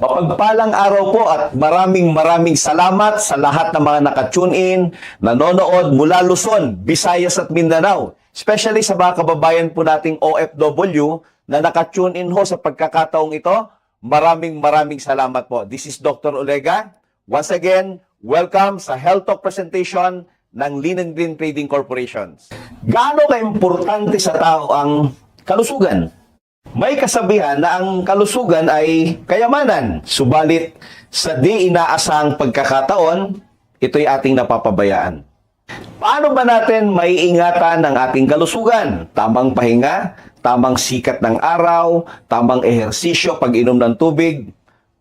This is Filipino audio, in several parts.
Mapagpalang araw po at maraming salamat sa lahat ng mga nakatune in, nanonood mula Luzon, Visayas at Mindanao. Especially sa mga kababayan po nating OFW na nakatune in ho sa pagkakataong ito. Maraming salamat po. This is Dr. Olega. Once again, welcome sa Health Talk presentation ng Lean & Green Trading Corporation. Gaano ka-importante sa tao ang kalusugan? May kasabihan na ang kalusugan ay kayamanan. Subalit, sa di inaasahang pagkakataon, ito'y ating napapabayaan. Paano ba natin maiingatan ang ating kalusugan? Tamang pahinga, tamang sikat ng araw, tamang ehersisyo, pag-inom ng tubig,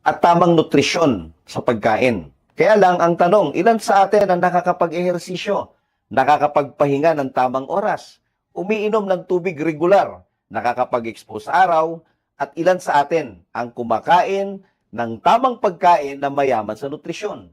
at tamang nutrisyon sa pagkain. Kaya lang ang tanong, ilan sa atin ang nakakapag-ehersisyo, nakakapagpahinga ng tamang oras, umiinom ng tubig regular, nakakapag-expose sa araw, at ilan sa atin ang kumakain ng tamang pagkain na mayaman sa nutrisyon.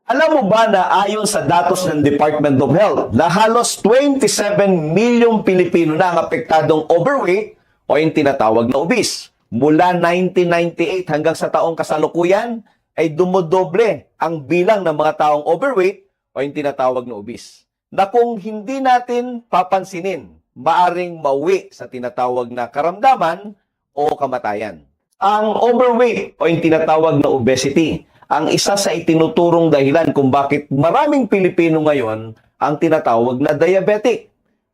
Alam mo ba na ayon sa datos ng Department of Health na halos 27 milyong Pilipino na ang apektadong overweight o yung tinatawag na obese. Mula 1998 hanggang sa taong kasalukuyan ay dumodoble ang bilang ng mga taong overweight o yung tinatawag na obese. Na kung hindi natin papansinin, maaring mauwi sa tinatawag na karamdaman o kamatayan. Ang overweight o yung tinatawag na obesity, ang isa sa itinuturong dahilan kung bakit maraming Pilipino ngayon ang tinatawag na diabetic.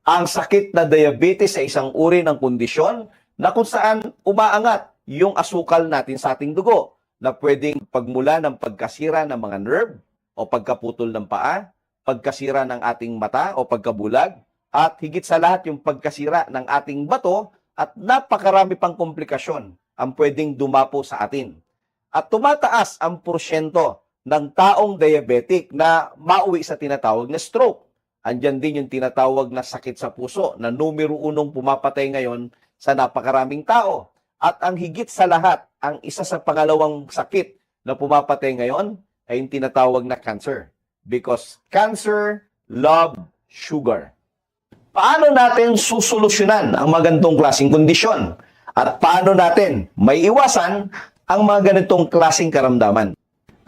Ang sakit na diabetes ay isang uri ng kondisyon na kung saan umaangat yung asukal natin sa ating dugo na pwedeng pagmula ng pagkasira ng mga nerve o pagkaputol ng paa, pagkasira ng ating mata o pagkabulag, at higit sa lahat yung pagkasira ng ating bato at napakarami pang komplikasyon ang pwedeng dumapo sa atin. At tumataas ang porsyento ng taong diabetic na mauwi sa tinatawag na stroke. Andyan din yung tinatawag na sakit sa puso na numero 1 pumapatay ngayon sa napakaraming tao. At ang higit sa lahat, ang isa sa pangalawang sakit na pumapatay ngayon ay yung tinatawag na cancer. Because cancer love sugar. Paano natin susolusyonan ang mga ganitong klaseng kondisyon? At paano natin may iwasan ang mga ganitong klaseng karamdaman?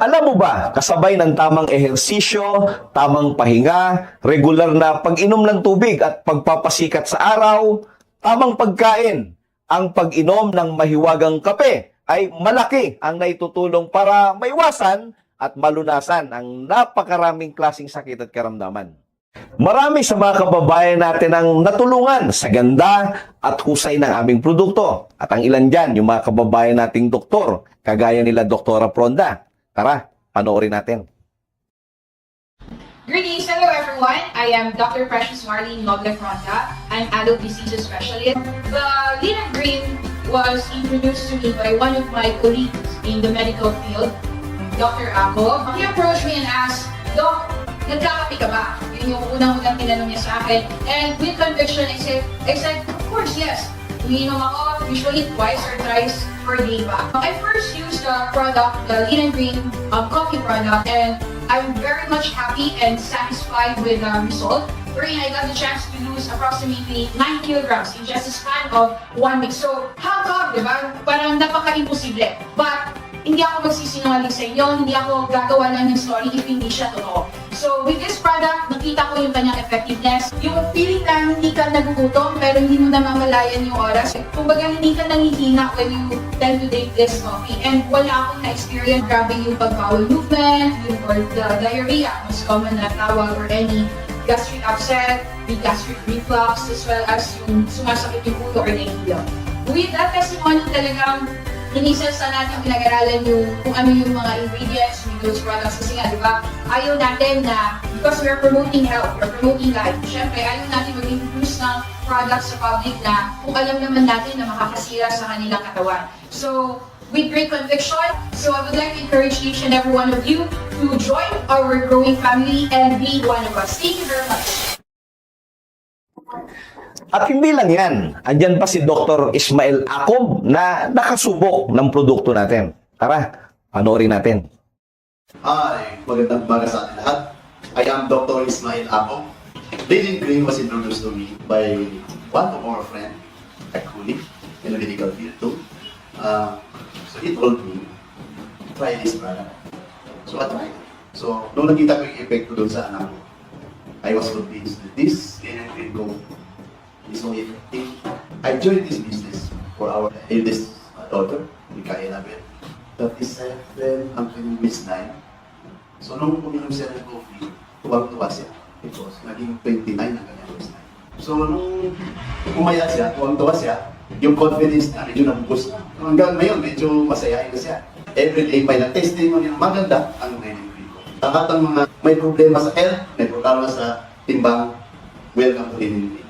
Alam mo ba, kasabay ng tamang ehersisyo, tamang pahinga, regular na pag-inom ng tubig at pagpapasikat sa araw, tamang pagkain, ang pag-inom ng mahiwagang kape ay malaki ang naitutulong para maiwasan at malunasan ang napakaraming klaseng sakit at karamdaman. Marami sa mga kababayan natin ang natulungan sa ganda at husay ng aming produkto. At ang ilan dyan, yung mga kababayan nating doktor, kagaya nila Doktora Pronda. Tara, panoorin natin. Greetings, hello everyone. I am Dr. Precious Marlene Noble Fronda. I'm adult diseases specialist. The Lean & Green was introduced to me by one of my colleagues in the medical field, Dr. Ako. He approached me and asked, Doc, nagkakape ka ba? Yun yung unang-unang tinanong niya sa akin. And with conviction, I said, of course, yes. Umiinom ako usually twice or thrice per day ba. I first used the product, the Lean & Green coffee product, and I'm very much happy and satisfied with the result. Wherein I got the chance to lose approximately 9 kilograms in just a span of 1 week. So, how come, diba? Parang napaka-imposible. But, hindi ako magsisinungaling sa inyo, hindi ako gagawa lang ng story if hindi siya totoo. So, with this product, nakita ko yung kanyang effectiveness. Yung feeling na hindi ka nagugutom, pero hindi mo namamalayan yung oras. Kumbaga, hindi ka nangihina when you tend to take this coffee. And wala akong na-experience. Grabe yung pag-bowel movement, yung or the diarrhea, mas common na tawag, or any gastric upset, with gastric reflux, as well as yung sumasakit yung ulo or nahihilo. With that testimony, talagang inisal sa natin pinag-aralan yung kung ano yung mga ingredients with those products. Kasi nga, di ba, ayaw natin na, because we're promoting health, we're promoting life, syempre, ayaw natin mag-introduce ng products sa public na kung alam naman natin na makakasira sa kanilang katawan. So, with great conviction, so I would like to encourage each and every one of you to join our growing family and be one of us. Thank you very much. At hindi lang yan, andyan pa si Dr. Ismael Acob na nakasubok ng produkto natin. Tara, panoorin natin. Hi, magandang umaga sa ating lahat. I am Dr. Ismael Acob. Lean & Green was introduced to me by one of our friends, a colleague in the medical field too. So he told me try this product. So, I tried. So, nung nakita ko yung effect ko doon sa anak ko, I was convinced that this Linen Green Go is so effective. I joined this business for our eldest daughter, Mika Elabel. 37 hanggang Miss 9. So, nung uminom siya ng coffee, tuwag-tuwa siya. Because naging 29 hanggang Miss 9. So, nung umaya siya, tuwag-tuwa siya, yung confidence niya medyo nabubos na. Hanggang ngayon, medyo masayahin na siya. Everyday may na-testimony ng maganda ang Linen Green Go. Lahat ng mga may problema sa health, may problema sa timbang, welcome to Linen Green.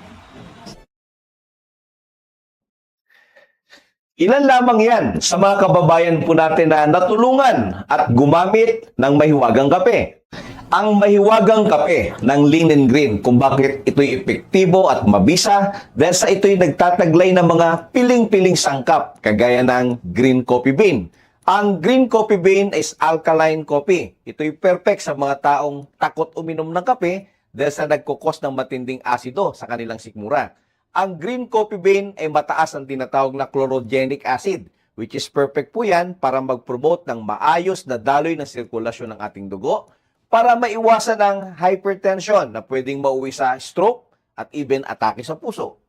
Ilan lamang yan sa mga kababayan po natin na natulungan at gumamit ng mahiwagang kape. Ang mahiwagang kape ng Linen Green, kung bakit ito'y epektibo at mabisa dahil sa ito'y nagtataglay ng mga piling-piling sangkap kagaya ng green coffee bean. Ang green coffee bean is alkaline coffee. Ito'y perfect sa mga taong takot uminom ng kape dahil sa nagkukos ng matinding asido sa kanilang sikmura. Ang green coffee bean ay mataas ang tinatawag na chlorogenic acid, which is perfect po yan para mag-promote ng maayos na daloy ng sirkulasyon ng ating dugo para maiwasan ang hypertension na pwedeng mauwi sa stroke at even atake sa puso.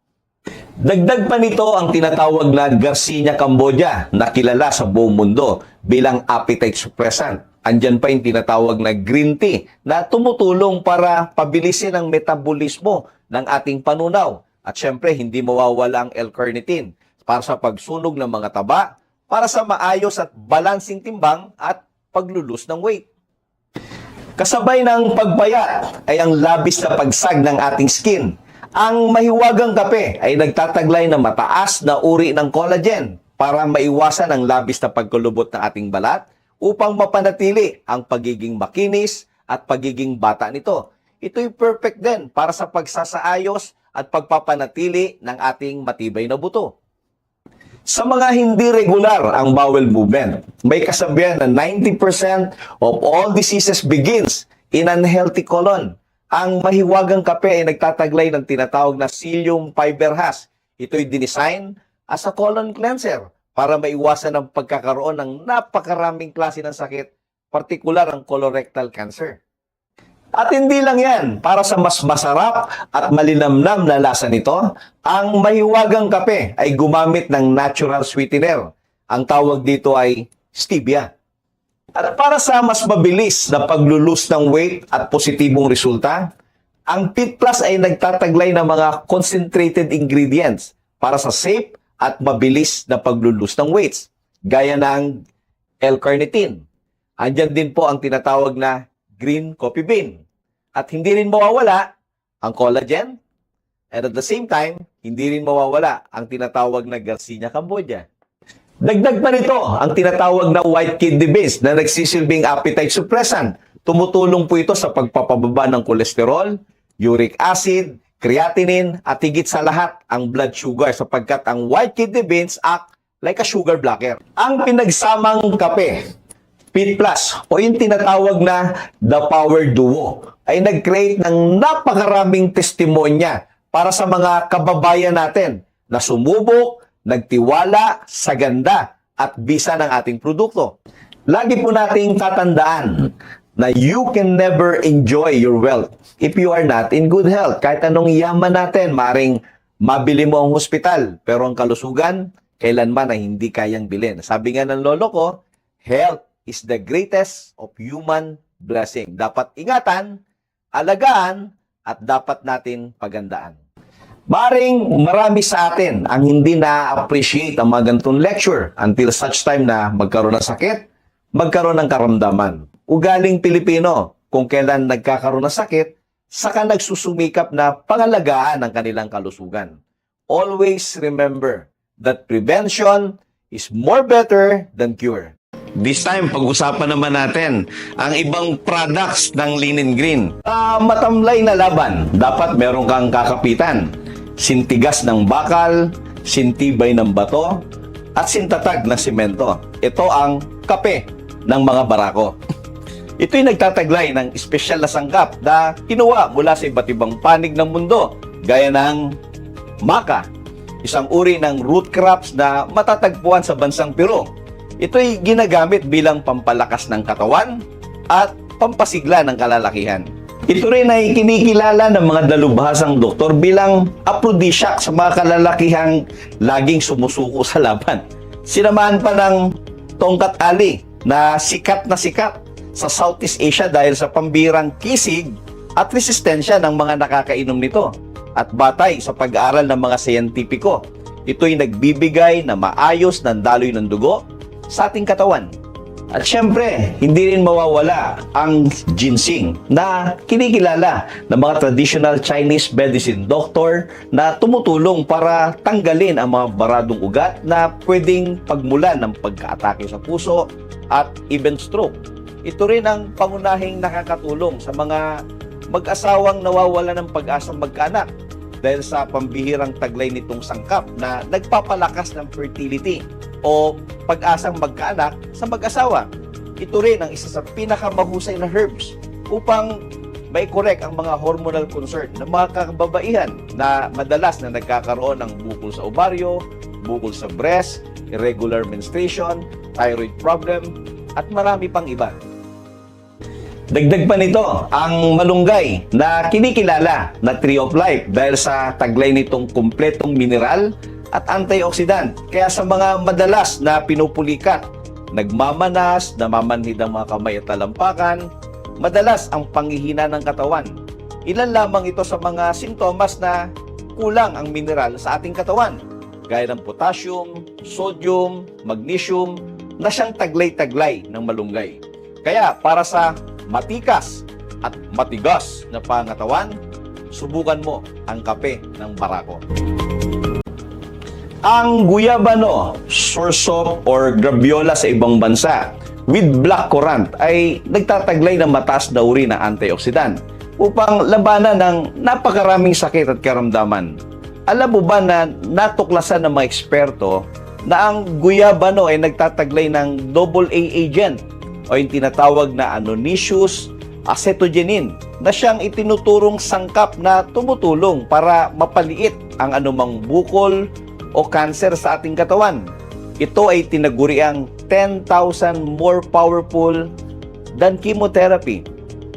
Dagdag pa nito ang tinatawag na Garcinia cambogia na kilala sa buong mundo bilang appetite suppressant. Andyan pa yung tinatawag na green tea na tumutulong para pabilisin ang metabolismo ng ating panunaw. At syempre, hindi mawawala ang L-carnitine para sa pagsunog ng mga taba, para sa maayos at balancing timbang at paglulus ng weight. Kasabay ng pagpayat ay ang labis na pagsag ng ating skin. Ang mahiwagang kape ay nagtataglay ng mataas na uri ng collagen para maiwasan ang labis na pagkulubot ng ating balat upang mapanatili ang pagiging makinis at pagiging bata nito. Ito'y perfect din para sa pagsasaayos at pagpapanatili ng ating matibay na buto. Sa mga hindi regular ang bowel movement, may kasabihan na 90% of all diseases begins in unhealthy colon. Ang mahiwagang kape ay nagtataglay ng tinatawag na psyllium fiber hash. Ito'y dinesign as a colon cleanser para maiwasan ang pagkakaroon ng napakaraming klase ng sakit, partikular ang colorectal cancer. At hindi lang yan, para sa mas masarap at malinamnam na lasa nito, ang mahiwagang kape ay gumamit ng natural sweetener. Ang tawag dito ay stevia. At para sa mas mabilis na paglulus ng weight at positibong resulta, ang Fit Plus ay nagtataglay ng mga concentrated ingredients para sa safe at mabilis na paglulus ng weights, gaya ng L-carnitine. Andyan din po ang tinatawag na green coffee bean. At hindi rin mawawala ang collagen. And at the same time, hindi rin mawawala ang tinatawag na Garcinia cambogia. Dagdag pa nito ang tinatawag na white kidney beans na nagsisilbing appetite suppressant. Tumutulong po ito sa pagpapababa ng kolesterol, uric acid, creatinine, at higit sa lahat ang blood sugar sapagkat ang white kidney beans act like a sugar blocker. Ang pinagsamang kape, Fit Plus, o yung tinatawag na The Power Duo, ay nag-create ng napakaraming testimonya para sa mga kababayan natin na sumubok, nagtiwala sa ganda at bisa ng ating produkto. Lagi po nating tatandaan na you can never enjoy your wealth if you are not in good health. Kahit anong yaman natin, maring mabili mo ang hospital, pero ang kalusugan, kailanman ay hindi kayang bilhin. Sabi nga ng lolo ko, health is the greatest of human blessing. Dapat ingatan, alagaan, at dapat natin pagandaan. Maring marami sa atin ang hindi na-appreciate ang mga ganitong lecture until such time na magkaroon ng sakit, magkaroon ng karamdaman. Ugaling Pilipino, kung kailan nagkakaroon ng sakit, saka nagsusumikap na pangalagaan ang kanilang kalusugan. Always remember that prevention is more better than cure. This time, pag-usapan naman natin ang ibang products ng Linen Green. Matamlay na laban, dapat meron kang kakapitan. Sintigas ng bakal, sintibay ng bato, at sintatag na simento. Ito ang kape ng mga barako. Ito'y nagtataglay ng espesyal na sangkap na kinuha mula sa iba't ibang panig ng mundo, gaya ng maca, isang uri ng root crops na matatagpuan sa bansang Peru. Ito'y ginagamit bilang pampalakas ng katawan at pampasigla ng kalalakihan. Ito rin ay kinikilala ng mga dalubhasang doktor bilang aphrodisiac sa mga kalalakihang laging sumusuko sa laban. Sinamahan pa ng tongkat ali na sikat sa Southeast Asia dahil sa pambirang kisig at resistensya ng mga nakakainom nito. At batay sa pag-aaral ng mga siyentipiko, ito'y nagbibigay na maayos ng daloy ng dugo sa ating katawan. At syempre, hindi rin mawawala ang ginseng na kinikilala ng mga traditional Chinese medicine doctor na tumutulong para tanggalin ang mga baradong ugat na pwedeng pagmulan ng pagkaatake sa puso at even stroke. Ito rin ang pangunahing nakakatulong sa mga mag-asawang nawawala ng pag-asang magkaanak dahil sa pambihirang taglay nitong sangkap na nagpapalakas ng fertility o pag-asang magkaanak sa mag-asawa. Ito rin ang isa sa pinakamahusay na herbs upang mai-correct ang mga hormonal concern ng mga kababaihan na madalas na nagkakaroon ng bukol sa ovaryo, bukol sa breast, irregular menstruation, thyroid problem, at marami pang iba. Dagdag pa nito ang malunggay na kinikilala na tree of life dahil sa taglay nitong kumpletong mineral at antioxidant. Kaya sa mga madalas na pinupulikat, nagmamanas, namamanhid ang mga kamay at talampakan, madalas ang panghihina ng katawan. Ilan lamang ito sa mga sintomas na kulang ang mineral sa ating katawan, gaya ng potassium, sodium, magnesium, na siyang taglay-taglay ng malunggay. Kaya para sa matikas at matigas na pangatawan, subukan mo ang kape ng Barako. Ang guyabano, soursop or graviola sa ibang bansa with blackcurrant ay nagtataglay ng mataas na uri ng antioxidant upang labanan ng napakaraming sakit at karamdaman. Alam mo ba na natuklasan ng mga eksperto na ang guyabano ay nagtataglay ng AA agent o yung tinatawag na Annonaceous acetogenin na siyang itinuturong sangkap na tumutulong para mapaliit ang anumang bukol o cancer sa ating katawan. Ito ay tinaguriang 10,000 more powerful than chemotherapy.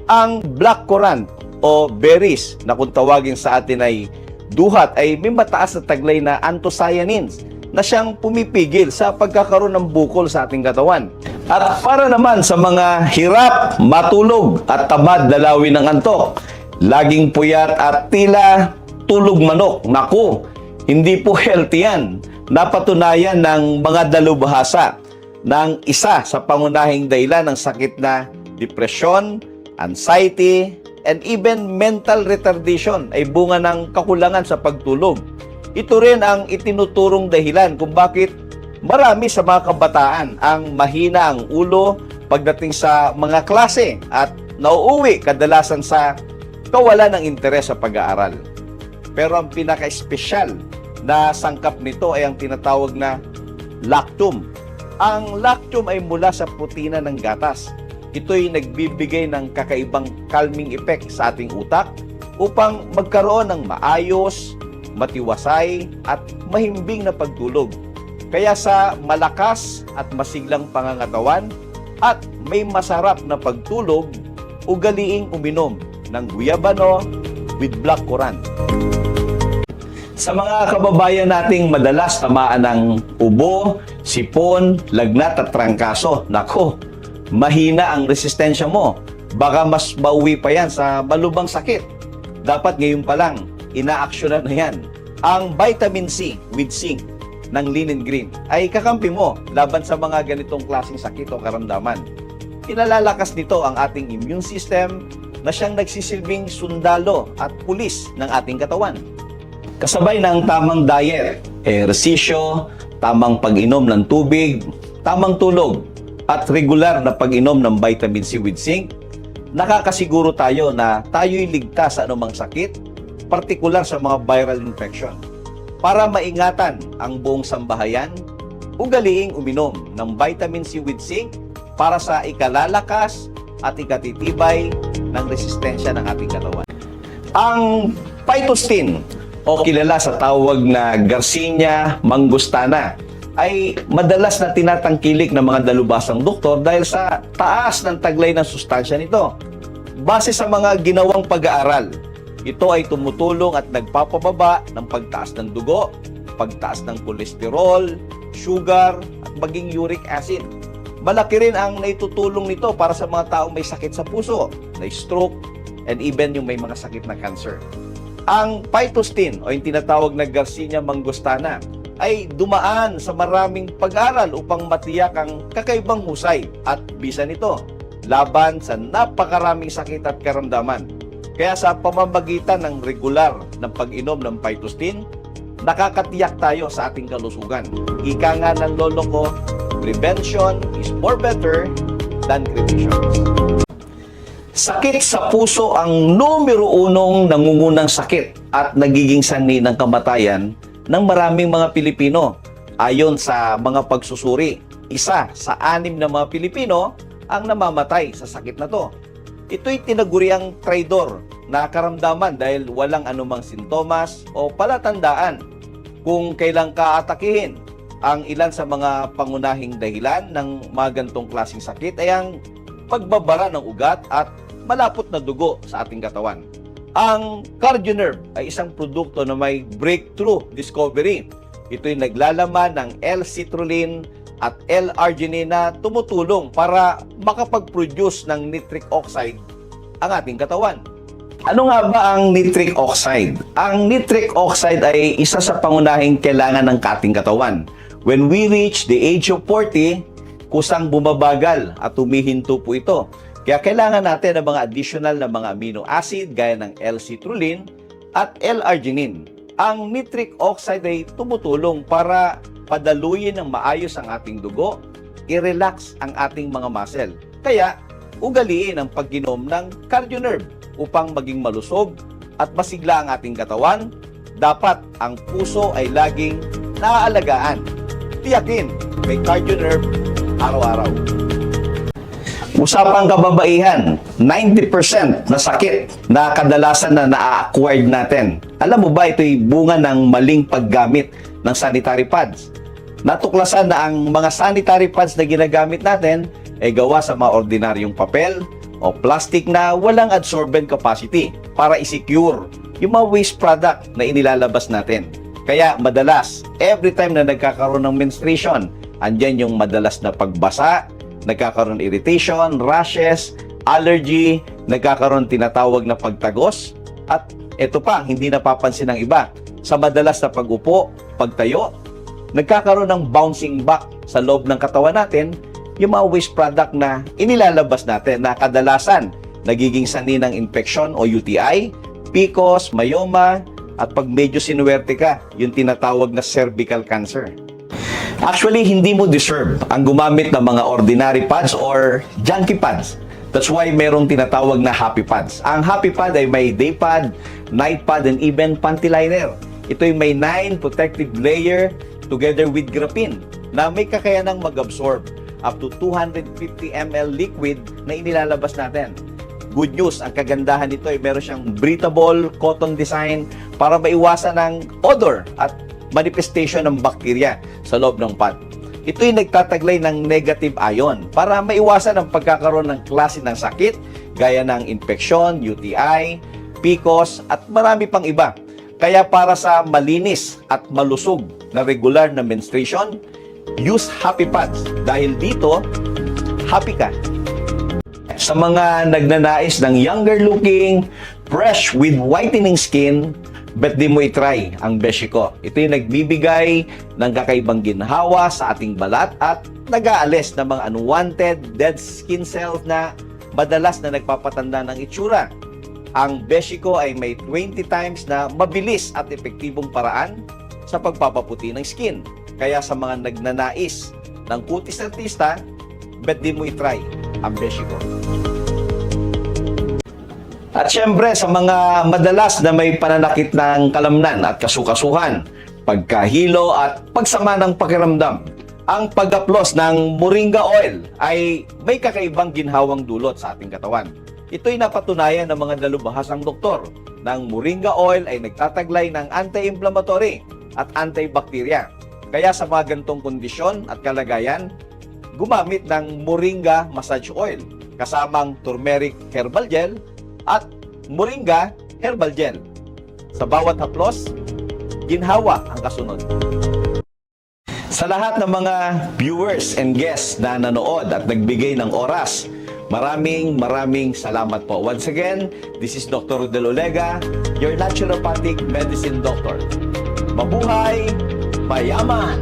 Ang blackcurrant o berries na kung tawagin sa atin ay duhat ay may mataas na taglay na anthocyanins na siyang pumipigil sa pagkakaroon ng bukol sa ating katawan. At para naman sa mga hirap matulog at tamad dalawin ng antok, laging puyat at tila tulog manok, naku, hindi po healthy yan. Napatunayan ng mga dalubhasa ng isa sa pangunahing dahilan ng sakit na depression, anxiety, and even mental retardation ay bunga ng kakulangan sa pagtulog. Ito rin ang itinuturong dahilan kung bakit marami sa mga kabataan ang mahina ang ulo pagdating sa mga klase at nauuwi kadalasan sa kawalan ng interes sa pag-aaral. Pero ang pinaka-espesyal na sangkap nito ay ang tinatawag na lactum. Ang lactum ay mula sa protina ng gatas. Ito'y nagbibigay ng kakaibang calming effect sa ating utak upang magkaroon ng maayos, matiwasay at mahimbing na pagtulog. Kaya sa malakas at masiglang pangangatawan at may masarap na pagtulog, ugaliing uminom ng guyabano with blackcurrant. Sa mga kababayan nating madalas tamaan ng ubo, sipon, lagnat at trangkaso, nako, mahina ang resistensya mo. Baka mas mauwi pa yan sa malubang sakit. Dapat ngayon pa lang, inaaksyonan na yan. Ang vitamin C with zinc ng Linen Green ay kakampi mo laban sa mga ganitong klaseng sakit o karamdaman. Pinalalakas nito ang ating immune system na siyang nagsisilbing sundalo at pulis ng ating katawan. Kasabay ng tamang diet, ehersisyo, tamang pag-inom ng tubig, tamang tulog, at regular na pag-inom ng vitamin C with zinc, nakakasiguro tayo na tayo'y ligtas sa anumang sakit, partikular sa mga viral infection. Para maingatan ang buong sambahayan, ugaliing uminom ng vitamin C with zinc para sa ikalalakas at ikatitibay ng resistensya ng ating katawan. Ang phytosten o kilala sa tawag na Garcinia mangustana ay madalas na tinatangkilik ng mga dalubhasang doktor dahil sa taas ng taglay ng sustansya nito. Base sa mga ginawang pag-aaral, ito ay tumutulong at nagpapababa ng pagtaas ng dugo, pagtaas ng kolesterol, sugar, at maging uric acid. Malaki rin ang naitutulong nito para sa mga taong may sakit sa puso, na stroke, and even yung may mga sakit na cancer. Ang phytostin o yung tinatawag na Garcinia mangostana ay dumaan sa maraming pag-aral upang matiyak ang kakaibang husay at bisa nito laban sa napakaraming sakit at karamdaman. Kaya sa pamamagitan ng regular ng pag-inom ng phytostin, nakakatiyak tayo sa ating kalusugan. Ika nga ng lolo ko, prevention is more better than prevention. Sakit sa puso ang numero unong nangungunang sakit at nagiging sanhi ng kamatayan ng maraming mga Pilipino. Ayon sa mga pagsusuri, 1 sa 6 na mga Pilipino ang namamatay sa sakit na to. Ito'y tinaguriang traidor na karamdaman dahil walang anumang sintomas o palatandaan kung kailang kaatakihin. Ang ilan sa mga pangunahing dahilan ng mga gantong klaseng sakit ay ang pagbabara ng ugat at malapot na dugo sa ating katawan. Ang CardioNerve ay isang produkto na may breakthrough discovery. Ito'y naglalaman ng L-citrulline at L-arginine na tumutulong para makapag-produce ng nitric oxide ang ating katawan. Ano nga ba ang nitric oxide? Ang nitric oxide ay isa sa pangunahing kailangan ng ating katawan. When we reach the age of 40, kusang bumabagal at humihinto po ito. Kaya kailangan natin ng mga additional na mga amino acid gaya ng L-citrulline at L-arginine. Ang nitric oxide ay tumutulong para padaluyin ng maayos ang ating dugo, i-relax ang ating mga muscle. Kaya, ugaliin ang pag-inom ng CardioNerve upang maging malusog at masigla ang ating katawan. Dapat ang puso ay laging naaalagaan. Tiyakin, may CardioNerve araw-araw. Usapang kababaihan, 90% na sakit na kadalasan na na-acquired natin. Alam mo ba, ito'y bunga ng maling paggamit ng sanitary pads. Natuklasan na ang mga sanitary pads na ginagamit natin ay gawa sa mga ordinaryong papel o plastic na walang absorbent capacity para i-secure yung mga waste product na inilalabas natin. Kaya madalas, every time na nagkakaroon ng menstruation, andyan yung madalas na pagbasa, nagkakaroon irritation, rashes, allergy, nagkakaroon tinatawag na pagtagos, at ito pa, hindi napapansin ng iba, sa madalas na pag-upo, pagtayo, nagkakaroon ng bouncing back sa loob ng katawan natin, yung mga waste product na inilalabas natin na kadalasan nagiging sanhi ng infection o UTI, PCOS, myoma, at pag medyo sinuwerte ka, yung tinatawag na cervical cancer. Actually, hindi mo deserve ang gumamit ng mga ordinary pads or junky pads. That's why merong tinatawag na happy pads. Ang happy pad ay may day pad, night pad, and even panty liner. Ito'y may 9 protective layer together with graphene na may kakayanang mag-absorb up to 250 ml liquid na inilalabas natin. Good news, ang kagandahan nito ay meron siyang breathable cotton design para maiwasan ng odor at manifestation ng bakterya sa loob ng pad. Ito'y nagtataglay ng negative ion para maiwasan ang pagkakaroon ng klase ng sakit gaya ng infeksyon, UTI, PCOS at marami pang iba. Kaya para sa malinis at malusog na regular na menstruation, use happy pads dahil dito, happy ka. Sa mga nagnanais ng younger looking, fresh with whitening skin, bet di mo itry ang Beshi Ko. Ito yung nagbibigay ng kakaibang ginhawa sa ating balat at nag-aalis ng mga unwanted dead skin cells na madalas na nagpapatanda ng itsura. Ang Beshi Ko ay may 20 times na mabilis at epektibong paraan sa pagpapaputi ng skin. Kaya sa mga nagnanais ng kutis artista, bet di mo itry ang Beshi Ko. At syempre, sa mga madalas na may pananakit ng kalamnan at kasukasuhan, pagkahilo at pagsama ng pakiramdam, ang pag-aplos ng moringa oil ay may kakaibang ginhawang dulot sa ating katawan. Ito'y napatunayan ng mga dalubhasang doktor na ang moringa oil ay nagtataglay ng anti-inflammatory at antibacteria. Kaya sa mga ganitong kondisyon at kalagayan, gumamit ng Moringa Massage Oil kasamang turmeric herbal gel at Moringa herbal gel. Sa bawat haplos, ginhawa ang kasunod. Sa lahat ng mga viewers and guests na nanood at nagbigay ng oras, maraming salamat po. Once again, this is Dr. Rodel Olega, your naturopathic medicine doctor. Mabuhay, mayaman!